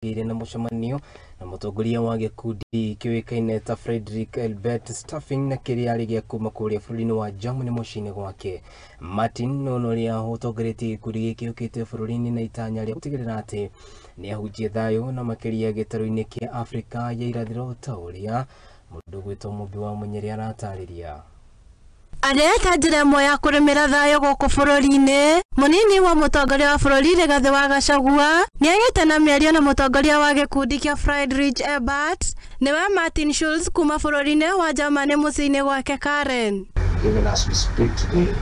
na muceemanio na mutongoria wa gikudi kiwikaine ta Friedrick Rbert Stiftung na kiria gya kuma kuria bururi wa Germany mucii-ini gwake. Martin nonoria utongoretie gikudi giki ukite bururi na itanya ria gutigirira ati ni ahujie thayo na makiria gitaro-ini kia Afrika ya irathiro ta uria mundu gwitwo mumbi wa munyeri aratariria. Areta njira ĩmwe ya kũrũmĩra thayo gũkũ bũrũri-inĩ. Munini wa mutongoria wa bũrũri Rigathi wa Gachagua nĩagĩte na mĩario na mutongoria wa gĩkundi kĩa Friedrick Rbert niwe Martin Schulz kuma bũrũri-inĩ wa Germany mucii-ini gwake Karen. Even as we speak today,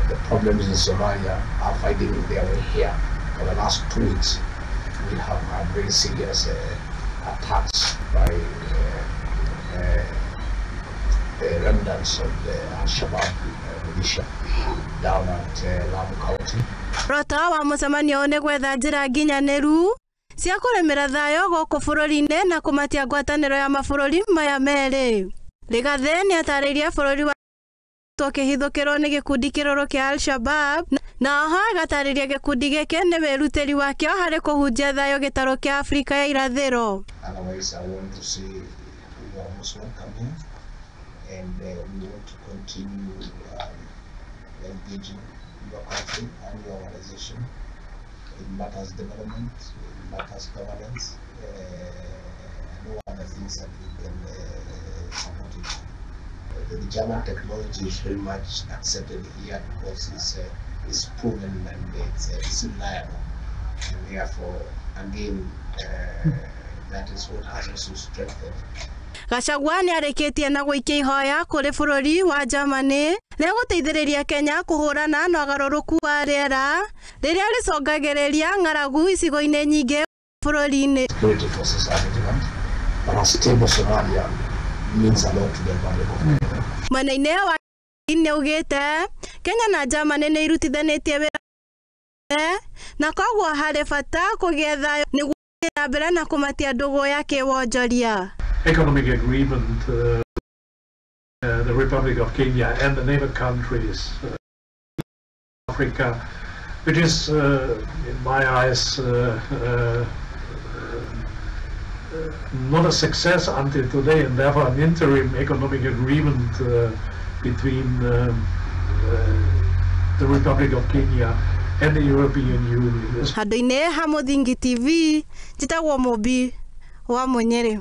the problems in Somalia are finding their way here. For the last 2 weeks, we have had very serious attacks by the remnants of the Al-Shabaab militia down at Lamu County. Rota wa muceemanio nĩ gwetha njĩra nginyanĩru cia kũrũmĩra thayo gũkũ bũrũri-inĩ na kũmatia ngwatanĩro ya mabũrũri maya merĩ. Rigathi nĩatarĩirie bũrũri wa tũkĩhithũkĩrwo nĩ gĩkundi kĩrũrũ kĩa Al-Shabaab na oho agatarĩria gĩkundi gĩkĩ nĩ wĩrutĩri wakĩo harĩ kũhunjia thayo gĩtarũ kĩa Afrika ya irathĩro. Otherwise, I want to say you are most welcome here. And we want to continue engaging your country and your organization in matters development, in matters governance, and all other things that we can support it. The German technology is very much accepted here because it's proven and it's reliable, and therefore again that is what has also strengthened. Gachagua nĩarĩkĩtie na gũikia ihoya kũrĩ bũrũri wa Germany rĩa gũteithĩrĩria Kenya kũhũrana na ũgarũrũku wa rĩera rĩrĩa rĩcongagĩrĩria ng'aragu icigo-inĩ nyingĩ bũrũri-inĩ. Security forces are relevant, but a stable Somalia means a lot to the Republic of Kenya. Mwena-inĩ wa nĩaugĩte Kenya na Germany nĩ irutithanĩtie wĩra na koguo harĩ bata kũgĩa thayo nĩguo na mbere na kũmatia ndũgũ ya kĩwonjoria. Economic agreement, the Republic of Kenya and the neighbor countries, Africa, which is, in my eyes, not a success until today, and therefore an interim economic agreement between the Republic of Kenya and the European Union. Handũ-inĩ ha Mũthingi TV, njĩtagwo Mũmbi wa Munyeri.